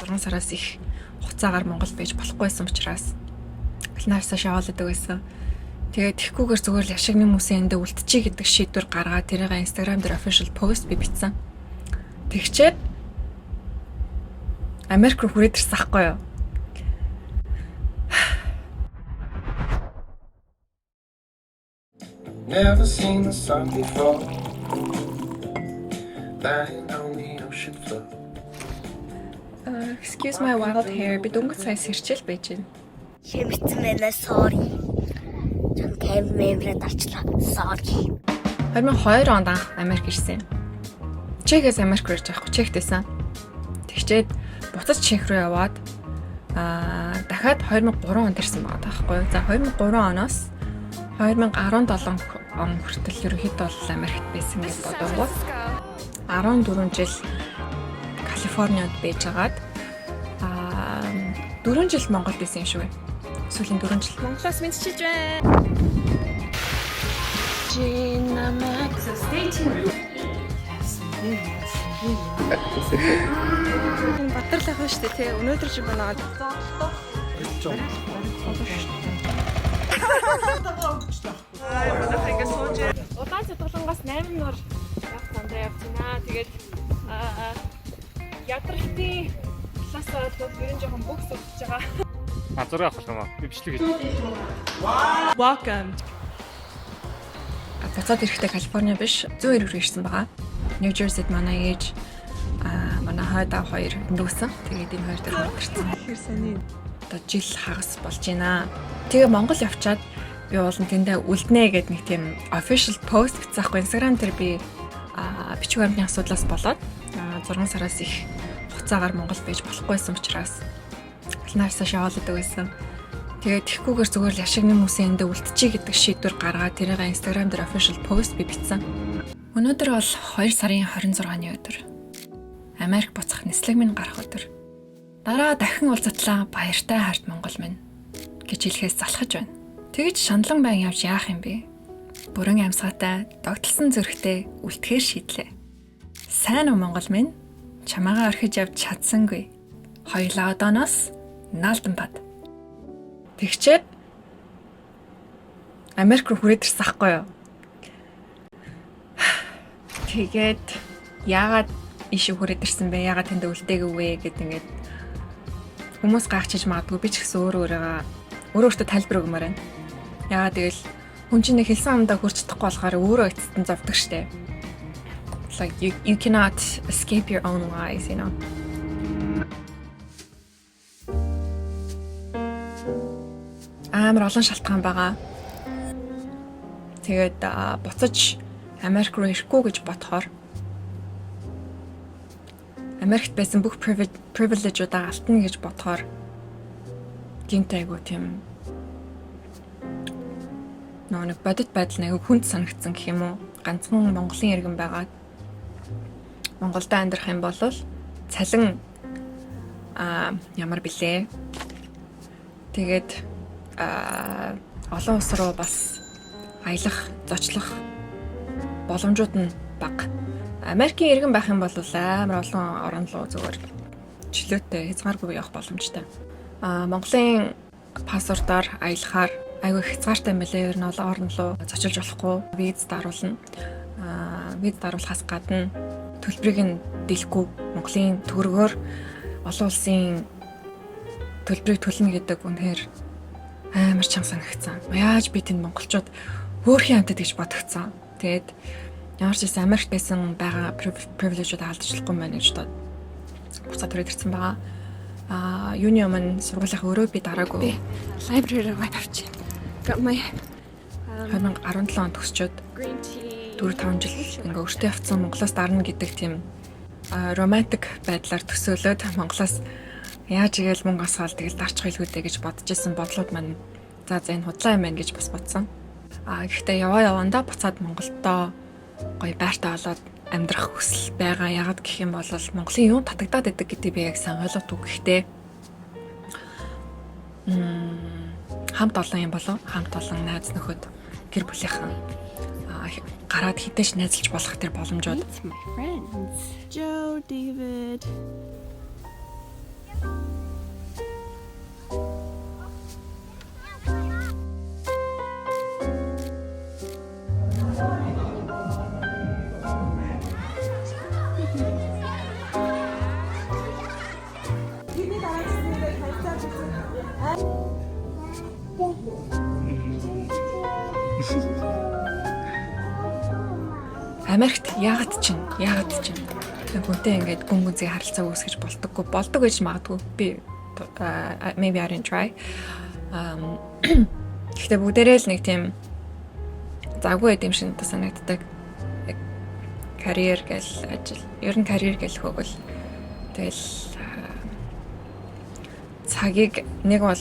6 сараас их хугацаагаар Монгол байж болохгүйсэн учраас Клинавсаа шаваалдаг байсан. Тэгээд тэгхгүйгээр зүгээр л яшигны хүмүүсийн эндээ үлдчихье гэдэг шийдвэр гаргаад тэрийг Instagram дээр official post би бичсэн. Тэгчээд Америк руу хүрээд ирсэн ахгүй юу? Never seen the sun before, lying on the ocean floor. Excuse my wild hair. Би дөнгөж сая сэрчэл байж байна. Хэмцэн байна, sorry. Чам камерад арчлаа. Sorry. 2002 онд анх Америк ирсэн. Чехээс Америк руу ирж байгаа Чехтэйсэн. Тэгчээд буцаж Чех руу яваад дахиад 2003 онд ирсэн байгаа таахгүй. За 2003 оноос 2017 он хүртэл ерөнхийдөө бол Америкт байсан гэж бодонгууд 14 жил Калифорниуд байжгаад 4 жил Монголд байсан юм шиг байна. Сүүлийн 4 жил Монголоос мэдчихэж байна. Gina Max stay tuned. Батарлах ба штэ тий. Өнөөдөр чи банаад. Удаан цэцгэлэнгээс 8 нуур явах замдаа явчихнаа. Тэгээд ядралтын классаа бол ер нь жоохон бокс өгч байгаа. Зураг авах юм аа. Би бичлэг хийж. Welcome. Буцаад ирэхдээ Калифорни биш, зүүн эрэг рүү ирсэн байгаа. Нью Жерсид манай ээж манай хойдоо хоёр нүүсэн. Тэгээд энэ хоёр дээр хамтарсан. Ирсэн. Одоо жил хагас болж байна. Тэгээ Монгол явчаад би уулын тэндээ үлднэ гэдэг нэг тийм official post бичсэн хгүй Instagram дээр би бичиг баримтны асуудлаас болоод 6 сараас их хугацаагаар Монгол байж болохгүйсэн учраас Клинавсаа шаваалдаг байсан. Тэгээд тэгхгүйгээр зүгээр л яшигны хүмүүсийн эндээ үлдчихье гэдэг шийдвэр гаргаад тэрийг Instagram дээр official post би бичсэн. Өнөөдөр бол 2 сарын 26-ны өдөр. Америк буцах нислэг минь гарах өдөр. Дараа дахин уулзтлаа баяртай харт Монгол минь гэж хэлэхээс залхаж байна. Тэгж шаналн байн явж яах юм бэ? Бүрэн амьсгатай, догтлсон зүрхтэй үлдэхээр шийдлээ. Сайн уу Монгол минь? Чамаагаа орхиж явж чадсангүй. Хоёулаа одооноос наалдан бад. Тэгчээд Америк руу хүрээд ирсэн ахгүй юу? Тэгээд яагаад ийшээ хүрээд ирсэн бэ? Яагаад тэнд үлдээгүй вэ гэд ингээд хүмүүс гайхчихж магадгүй. Би ч гэсэн өөрөөсөө тайлбар өгмөр байна. Яагаад тэгэл хүн чинь хэлсэн амдаа хүрч чадахгүй болохоор өөрөө эцэстэн зовдөг штэ. Like you cannot escape your own lies, you know. Амар олон шалтгаан байгаа. Тэгээд буцаж Америк руу ирэхгүй гэж бодохоор Америкт байсан бүх privilege-удаа алтна гэж бодохоор гинтэйгүү тийм нэг бодит байдал нэг хүнд санагдсан гэх юм уу. Ганцхан Монголын иргэн байгаад Монголд амьдрах юм бол цалин ямар билээ. Тэгээд олон улс руу бас аялах, зочлох боломжууд нь бага. Америкийн иргэн байх юм бол амар олон орон руу зүгээр чөлөөтэй хязгааргүй явах боломжтой. Монголын паспортоор аялахаар айгүй хязгаартай юм билээ. Ер нь олон орн руу зочилж болохгүй. Виз даруулна. Виз даруулахаас гадна төлбөрийг нь дэлэхгүй Монголын төгрөгөөр олон улсын төлбөрийг төлнө гэдэг үнэхээр амар чанга санагдсан. Яаж би тэнд монголчууд хөөрхийн амтад гэж бодогцсон. Тэгээд ямар ч байсан Америкт байсан байгаа privilege-ууд алдчихлахгүй байна гэж бодоод буцаад түрээд ирсэн байгаа. Юуны өмнө сургуулийнхаа өрөө би дараагүй. Library руу авчих. Got my 2017 онд төгсчөөд 4-5 жил ингээ өөртөө явцсан Монголоос дарна гэдэг тийм романтик байдлаар төсөөлөөд Монголоос яаж игээл мөнгө асгаал тэгэл дарчих хэлгүүдэй гэж бодож исэн бодлууд маань за энэ худлаа юм байна гэж бас бодсон. Гэхдээ явандаа буцаад Монголдоо гоё байртаа болоод амьдрах хүсэл байгаа. Ягаад гэх юм бол Монголын юу татагдаад байдаг гэдгийг би яг сайн ойлгохгүй. Гэхдээ хамт олон юм болов хамт олон найз нөхөд гэр бүлийнхэн гараад хідэж найзалж болох тэр боломжууд. My friends. Joe, David. Америкт яагаад чинь хүнтэй ингээд гүн гүнзгий харилцаа үүсгэж болдог гэж магадгүй би maybe I didn't try. Гэхдээ бүгдээрээ л нэг тийм завгүй байд юм шиг надад санагддаг. Карьер гэл ажил. Ер нь карьер гэл хөгөл. Тэгэл цагийг нэг бол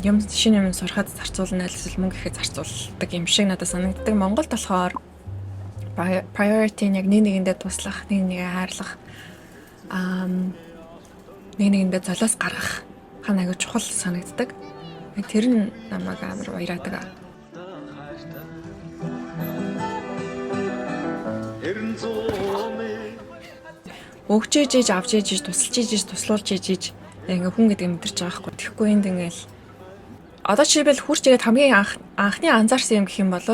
юм шинэ юм сурахад зарцуулна эсвэл мөнгө ихэд зарцуулдаг юм шиг надад санагддаг. Монголд болохоор priority яг нэгэндээ туслах, нэгээ хайрлах, нэгэндээ золиос гаргах хана аягүй чухал санагддаг. Тэр нь намайг амар баяраадаг. Өгч ээж авч ээж тусалж ээж туслуулж ээж ингээ хүн гэдэг мэдэрч байгаа хгүй. Тэгэхгүй энд ингээл одоо жишээлбэл хурц ирээд хамгийн анхны анзаарсан юм гэх юм бол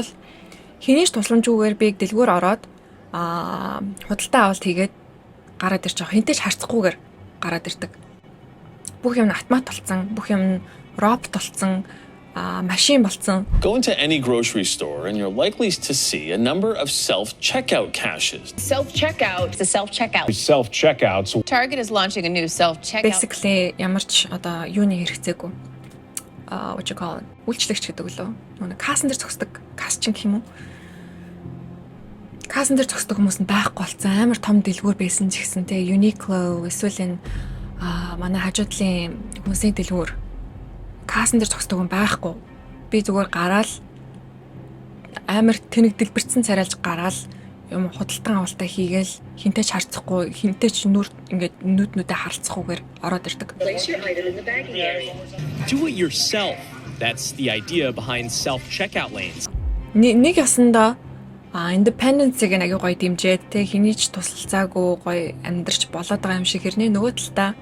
хинээч тусламжгүйгээр би дэлгүүр ороод худалдаа авалт хийгээд гараад ирж байгаа. Хинтэж харцахгүйгээр гараад ирдэг. Бүх юм автомат болсон, бүх юм робот болсон, машин болсон. Go into any grocery store and you're likely to see a number of self-checkout caches. Self-checkout. The self-checkout. Self-checkouts. Target is launching a new self-checkout. Basically ямар ч одоо юуны хэрэгцээгүй. What you call it? Үйлчлэгч гэдэг лөө. Нүг кассан дээр зогсдог. Касчин гэх юм уу? Кассан дээр зогсдог хүмүүс нь байхгүй болсон. Амар том дэлгүүр байсан ч гэсэн те Uniqlo эсвэл энэ манай хажуудлын хүмүүсийн дэлгүүр кассан дээр зогсдог хүн байхгүй. Би зүгээр гараал амар тэнэг дэлбэрсэн царайлж гараал юм худалдан авалтаа хийгээл хинтэй ч харцахгүй хинтэй ч нүд ингээд нүднүүдээ харцахгүйгээр ороод ирдэг. Do it yourself. That's the idea behind self-checkout lanes. Нэг ясандаа independence-ийг аягүй гоё дэмжээд те хэний ч тусалцаагүй гоё амьдрч болоод байгаа юм шиг хэрнээ нөгөө талдаа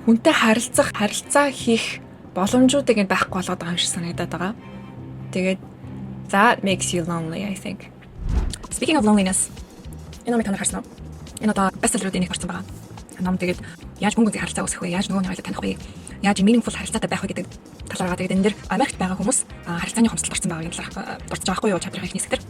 хүнтэй харилцаа хийх боломжуудыг энэ байхгүй болоод байгаа юм шиг санагдаад байгаа. Тэгээд that makes you lonely, I think. Speaking of loneliness, энэ номыг танаар харсан уу? Энэ одоо бестселлеруудын нэг орсон байгаа. Ном тэгээд яаж хүн гүнзгий харилцаа үүсгэх вэ? Яаж нөгөө нэг таних вэ? Яаж meaningful харилцаатай байх вэ гэдэг талаараа тэгээд энэ дэр Америкт байгаа хүмүүс харилцааны хомсолд орсон байгаа юм талаар дурдж байгаа хгүй юу chapter-ийн эхний хэсгээр.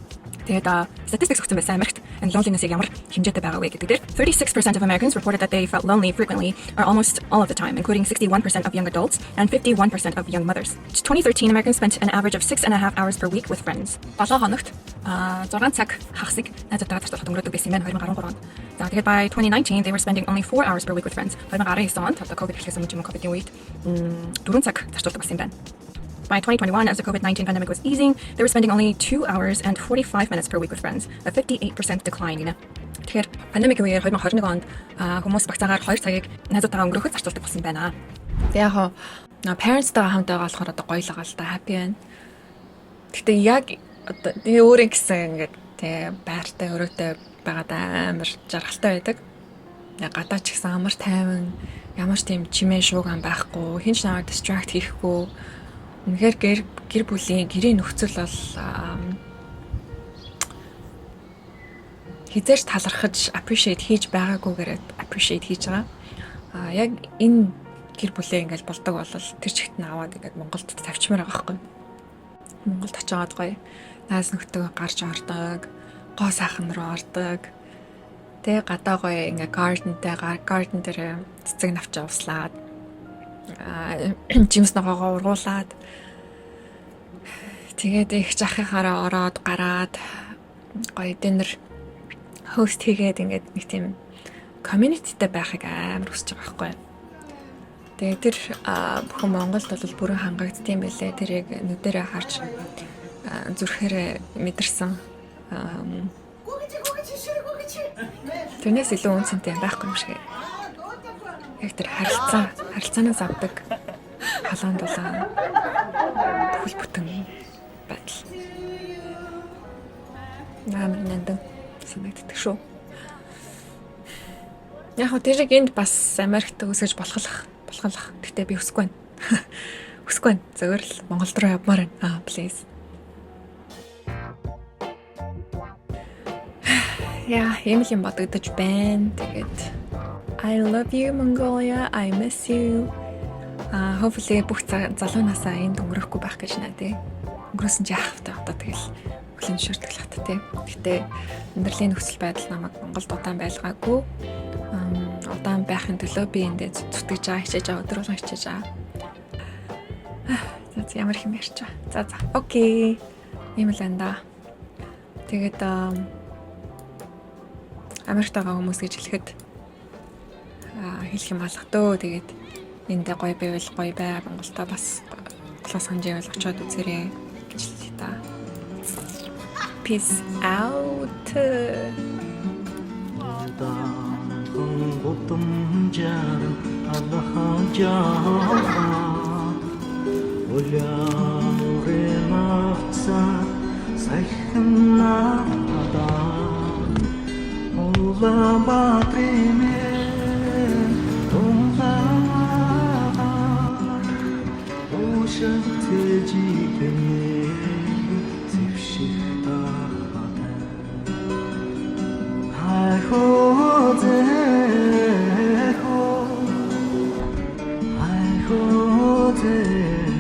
Тэгээд statistics өгсөн байсан Америкт and loneliness-ийг ямар хэмжээтэй байгаа вэ гэдэг дээр 36% of Americans reported that they felt lonely frequently or almost all of the time, including 61% of young adults and 51% of young mothers. In 2013, Americans spent an average of 6.5 hours per week with friends. 7 хоногт 6 цаг хагасыг найзуудтайгаа зарцуулахад өнгөрөөдөг байсан юм байна 2013 онд. За тэгээд by 2019, they were spending only 4 hours per week with friends. 2019 онд одоо COVID эхлэсэн юм COVID-ийн үед 4 цаг зарцуулдаг байсан юм байна. By 2021, as the COVID-19 pandemic was easing, they were spending only 2 hours and 45 minutes per week with friends, a 58% decline. Тэгэхээр пандемик үеэр 2021 онд хүмүүс багцаагаар 2 цагийг найзуудтайгаа өнгөрөхөд зарцуулдаг болсон байна. Тэгээ яг parents-тайгаа хамт байгаа болохоор одоо гоё л байгаа л да, happy байна. Гэтэ яг одоо тэгээ өөрөө гэсэн ингээд тэгээ байртай өрөөтэй байгаад амар жаргалтай байдаг. Яг гадаа ч гэсэн амар тайван, ямар ч тийм чимээ шууган байхгүй, хинч намайг distract хийхгүй. Үнэхээр гэр бүлийн гэрийн нөхцөл бол хизээч талархаж appreciate хийж байгаагүйгээр appreciate хийж байгаа. Яг энэ гэр бүлээ ингээл болдог бол тэр чигт нь аваад ингээд Монголд тавьчмаар байгаа байхгүй. Монголд очиод гоё найз нөхдөд гарч ордог, гоо сайхан руу ордог. Тэгээ гадаа гоё ингээ garden дээр цэцэг навч авслаад жимс ногоогоо ургуулад тэгээд их жахихаараа ороод гараад гоё динер хост хийгээд ингээд нэг тийм community-тэй байхыг амар хүсэж байгаа байхгүй. Тэгээд тэр бүхэн Монголд бол бүрэн хангагдсан байлээ. Тэрийг нүдэрээ харж зүрхээрээ мэдэрсэн. Тэрнээс илүү үнцэнтэй байхгүй юм шиг. Яг тэр харилцаанаас авдаг халаан дулаан бүхэл бүтэн байдал. Амар нандин санагддаг шүү. Яг хөө тэрийг энд бас Америкт өсөж болохлах. Гэхдээ би хүсэхгүй байна. Хүсэхгүй байна. Зөвөр л Монголд руу явмаар байна. Please. Яа, ийм л юм бодогдож байна. Тэгээд I love you Mongolia. I miss you. Hopefully бүх залуу насаа энд өнгөрөхгүй байх гэж найдаа. Өнгөрөөсөн ч яах вэ одоо тэгэл хөлийн шүртгэлэх та тий. Гэхдээ амьдралын нөхцөл байдал намайг Монголд удаан байлгаагүй. Удаан байхын төлөө би эндээ зүтгэж байгаа, хичээж байгаа, өдөр болгон хичээж байгаа. За ямар хэм ярьж байгаа. За. Окей. Ийм л энэ. Тэгээд Америкт байгаа хүмүүс гэж хэлэхэд хэлэх юм алах дөө. Тэгээд эндээ гоё байвал гоё бай. Монголда бас класс хэмжээвэл очиод үзээрэй гэж хэлээ та. Peace out. I hold it.